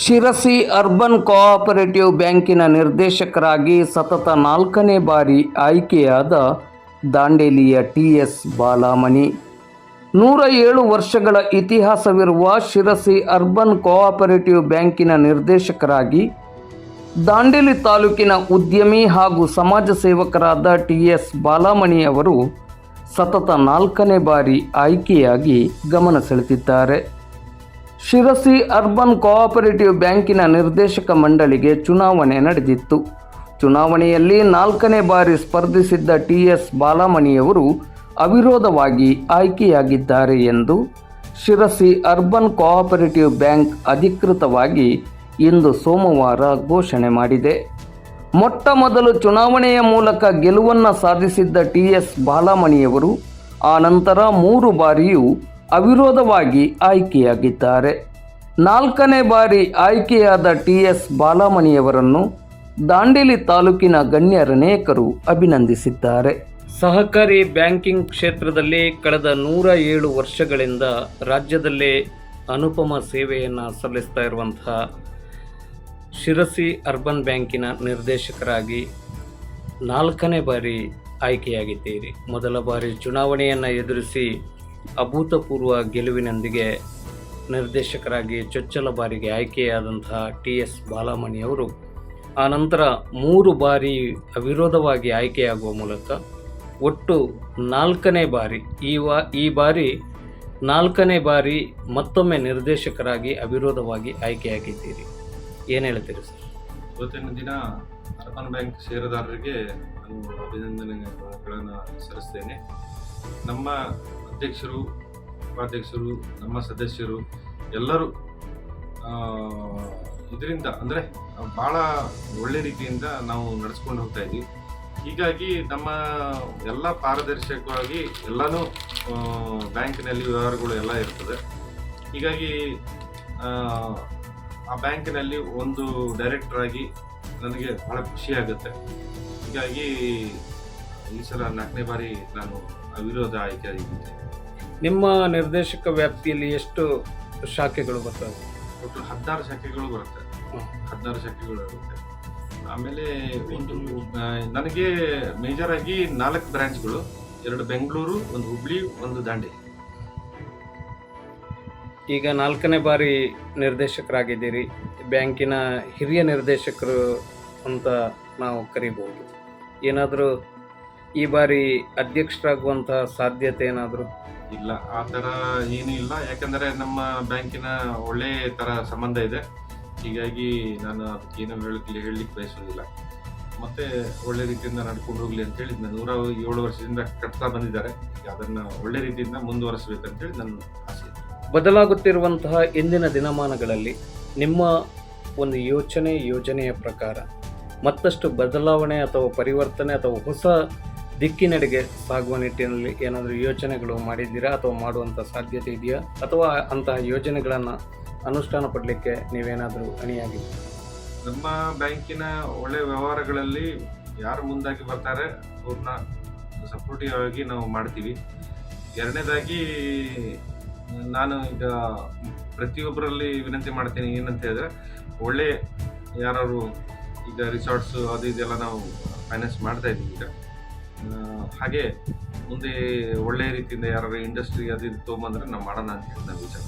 Sirsi urban cooperative ಬ್ಯಾಂಕಿನ ನಿರ್ದೇಶಕರಾಗಿ ಸತತ 4ನೇ ಬಾರಿ ಆಯ್ಕೆಯಾದ ದಾಂಡೇಲಿಯ ಟಿ.ಎಸ್. ಬಾಲಮಣಿ. 107 ವರ್ಷಗಳ ಇತಿಹಾಸವಿರುವ ಶಿರಸಿ ಅರ್ಬನ್ ಕೋಆಪರೇಟಿವ್ ಬ್ಯಾಂಕಿನ ನಿರ್ದೇಶಕರಾಗಿ ದಾಂಡೇಲಿ ತಾಲೂಕಿನ ಉದ್ಯಮಿ ಹಾಗೂ ಸಮಾಜ ಸೇವಕರಾದ ಟಿ.ಎಸ್. ಬಾಲಮಣಿ ಅವರು ಸತತ 4ನೇ ಬಾರಿ ಆಯ್ಕೆಯಾಗಿ ಗಮನ ಸೆಳೆದಿದ್ದಾರೆ. ಶಿರಸಿ ಅರ್ಬನ್ ಕೋಆಪರೇಟಿವ್ ಬ್ಯಾಂಕಿನ ನಿರ್ದೇಶಕ ಮಂಡಳಿಗೆ ಚುನಾವಣೆ ನಡೆದಿತ್ತು. ಚುನಾವಣೆಯಲ್ಲಿ 4ನೇ ಬಾರಿ ಸ್ಪರ್ಧಿಸಿದ್ದ ಟಿ.ಎಸ್. ಬಾಲಮಣಿಯವರು ಅವಿರೋಧವಾಗಿ ಆಯ್ಕೆಯಾಗಿದ್ದಾರೆ ಎಂದು ಶಿರಸಿ ಅರ್ಬನ್ ಕೋಆಪರೇಟಿವ್ ಬ್ಯಾಂಕ್ ಅಧಿಕೃತವಾಗಿ ಇಂದು ಸೋಮವಾರ ಘೋಷಣೆ ಮಾಡಿದೆ. ಮೊಟ್ಟ ಮೊದಲು ಚುನಾವಣೆಯ ಮೂಲಕ ಗೆಲುವನ್ನು ಸಾಧಿಸಿದ್ದ ಟಿ.ಎಸ್. ಬಾಲಮಣಿಯವರು ಆ ನಂತರ 3 ಬಾರಿಯೂ ಅವಿರೋಧವಾಗಿ ಆಯ್ಕೆಯಾಗಿದ್ದಾರೆ. 4ನೇ ಬಾರಿ ಆಯ್ಕೆಯಾದ ಟಿ.ಎಸ್. ಬಾಲಮಣಿಯವರನ್ನು ದಾಂಡೇಲಿ ತಾಲೂಕಿನ ಗಣ್ಯರನೇಕರು ಅಭಿನಂದಿಸಿದ್ದಾರೆ. ಸಹಕಾರಿ ಬ್ಯಾಂಕಿಂಗ್ ಕ್ಷೇತ್ರದಲ್ಲಿ ಕಳೆದ 107 ವರ್ಷಗಳಿಂದ ರಾಜ್ಯದಲ್ಲೇ ಅನುಪಮ ಸೇವೆಯನ್ನು ಸಲ್ಲಿಸ್ತಾ ಇರುವಂತಹ ಶಿರಸಿ ಅರ್ಬನ್ ಬ್ಯಾಂಕಿನ ನಿರ್ದೇಶಕರಾಗಿ 4ನೇ ಬಾರಿ ಆಯ್ಕೆಯಾಗಿದ್ದೀರಿ. ಮೊದಲ ಬಾರಿ ಚುನಾವಣೆಯನ್ನು ಎದುರಿಸಿ ಅಭೂತಪೂರ್ವ ಗೆಲುವಿನೊಂದಿಗೆ ನಿರ್ದೇಶಕರಾಗಿ ಚೊಚ್ಚಲ ಬಾರಿಗೆ ಆಯ್ಕೆಯಾದಂತಹ ಟಿ.ಎಸ್. ಬಾಲಮಣಿಯವರು ಆನಂತರ 3 ಬಾರಿ ಅವಿರೋಧವಾಗಿ ಆಯ್ಕೆಯಾಗುವ ಮೂಲಕ ಒಟ್ಟು 4ನೇ ಬಾರಿ ಈ ಬಾರಿ 4ನೇ ಬಾರಿ ಮತ್ತೊಮ್ಮೆ ನಿರ್ದೇಶಕರಾಗಿ ಅವಿರೋಧವಾಗಿ ಆಯ್ಕೆಯಾಗಿದ್ದೀರಿ. ಏನು ಹೇಳ್ತೀರಿ ಸರ್? ಇವತ್ತಿನ ದಿನ ಅರ್ಬನ್ ಬ್ಯಾಂಕ್ ಷೇರುದಾರರಿಗೆ ನಾನು ಅಭಿನಂದನೆಗಳನ್ನು ಸಲ್ಲಿಸ್ತೇನೆ. ನಮ್ಮ ಅಧ್ಯಕ್ಷರು, ಉಪಾಧ್ಯಕ್ಷರು, ನಮ್ಮ ಸದಸ್ಯರು ಎಲ್ಲರೂ ಇದರಿಂದ ಅಂದರೆ ಭಾಳ ಒಳ್ಳೆ ರೀತಿಯಿಂದ ನಾವು ನಡೆಸ್ಕೊಂಡು ಹೋಗ್ತಾ ಇದ್ದೀವಿ. ಹೀಗಾಗಿ ನಮ್ಮ ಎಲ್ಲ ಪಾರದರ್ಶಕವಾಗಿ ಎಲ್ಲನೂ ಬ್ಯಾಂಕಿನಲ್ಲಿ ವ್ಯವಹಾರಗಳು ಎಲ್ಲ ಇರ್ತದೆ. ಹೀಗಾಗಿ ಆ ಬ್ಯಾಂಕಿನಲ್ಲಿ ಒಂದು ಡೈರೆಕ್ಟರ್ ಆಗಿ ನನಗೆ ಭಾಳ ಖುಷಿಯಾಗುತ್ತೆ. ಹೀಗಾಗಿ ಈ ಸಲ 4ನೇ ಬಾರಿ ನಾನು ಅವಿರೋಧ ಆಯ್ಕೆಯಾಗಿದ್ದೇನೆ. ನಿಮ್ಮ ನಿರ್ದೇಶಕ ವ್ಯಾಪ್ತಿಯಲ್ಲಿ ಎಷ್ಟು ಶಾಖೆಗಳು ಬರ್ತವೆ? ಒಟ್ಟು 16 ಶಾಖೆಗಳು ಬರುತ್ತೆ. 16 ಶಾಖೆಗಳು ಇರುತ್ತೆ. ಆಮೇಲೆ ಒಂದು ನನಗೆ ಮೇಜರ್ ಆಗಿ 4 ಬ್ರಾಂಚ್ಗಳು, 2 ಬೆಂಗಳೂರು, 1 ಹುಬ್ಳಿ, 1 ದಾಂಡೇಲಿ. ಈಗ 4ನೇ ಬಾರಿ ನಿರ್ದೇಶಕರಾಗಿದ್ದೀರಿ. ಬ್ಯಾಂಕಿನ ಹಿರಿಯ ನಿರ್ದೇಶಕರು ಅಂತ ನಾವು ಕರಿಬಹುದು. ಏನಾದರೂ ಈ ಬಾರಿ ಅಧ್ಯಕ್ಷರಾಗುವಂತಹ ಸಾಧ್ಯತೆ ಏನಾದರೂ? ಇಲ್ಲ, ಆ ಥರ ಏನೂ ಇಲ್ಲ. ಯಾಕಂದರೆ ನಮ್ಮ ಬ್ಯಾಂಕಿನ ಒಳ್ಳೆ ಥರ ಸಂಬಂಧ ಇದೆ. ಹೀಗಾಗಿ ನಾನು ಅದಕ್ಕೇನು ಹೇಳಲಿಕ್ಕೆ ಬಯಸೋದಿಲ್ಲ. ಮತ್ತು ಒಳ್ಳೆ ರೀತಿಯಿಂದ ನಡ್ಕೊಂಡು ಹೋಗಲಿ ಅಂತೇಳಿ 107 ವರ್ಷದಿಂದ ಕಟ್ತಾ ಬಂದಿದ್ದಾರೆ. ಅದನ್ನು ಒಳ್ಳೆ ರೀತಿಯಿಂದ ಮುಂದುವರಿಸಬೇಕಂತೇಳಿ ನನ್ನ ಆಸೆ. ಬದಲಾಗುತ್ತಿರುವಂತಹ ಇಂದಿನ ದಿನಮಾನಗಳಲ್ಲಿ ನಿಮ್ಮ ಒಂದು ಯೋಜನೆಯ ಪ್ರಕಾರ ಮತ್ತಷ್ಟು ಬದಲಾವಣೆ ಅಥವಾ ಪರಿವರ್ತನೆ ಅಥವಾ ಹೊಸ ದಿಕ್ಕಿನೆಡೆಗೆ ಸಾಗುವ ನಿಟ್ಟಿನಲ್ಲಿ ಏನಾದರೂ ಯೋಚನೆಗಳು ಮಾಡಿದ್ದೀರಾ ಅಥವಾ ಮಾಡುವಂಥ ಸಾಧ್ಯತೆ ಇದೆಯಾ? ಅಥವಾ ಅಂತಹ ಯೋಜನೆಗಳನ್ನು ಅನುಷ್ಠಾನ ಪಡಲಿಕ್ಕೆ ನೀವೇನಾದರೂ ಅಣಿಯಾಗಿ? ನಮ್ಮ ಬ್ಯಾಂಕಿನ ಒಳ್ಳೆ ವ್ಯವಹಾರಗಳಲ್ಲಿ ಯಾರು ಮುಂದಾಗಿ ಬರ್ತಾರೆ ಅವ್ರನ್ನ ಸಪೋರ್ಟಿವ್ ಆಗಿ ನಾವು ಮಾಡ್ತೀವಿ. ಎರಡನೇದಾಗಿ ನಾನು ಈಗ ಪ್ರತಿಯೊಬ್ಬರಲ್ಲಿ ವಿನಂತಿ ಮಾಡ್ತೀನಿ, ಏನಂತ ಹೇಳಿದ್ರೆ ಒಳ್ಳೆ ಯಾರು ಈಗ ರಿಸಾರ್ಟ್ಸು ಅದು ಇದೆಲ್ಲ ನಾವು ಫೈನಾನ್ಸ್ ಮಾಡ್ತಾ ಇದ್ದೀವಿ ಈಗ. ಹಾಗೆ ಮುಂದೆ ಒಳ್ಳೆಯ ರೀತಿಯಿಂದ ಯಾರು ಇಂಡಸ್ಟ್ರಿ ಅದು ಇದು ತೊಗೊಂಬಂದ್ರೆ ನಾವು ಮಾಡೋಣ ಅಂತ ಹೇಳಿ ನಾನು ವಿಚಾರ.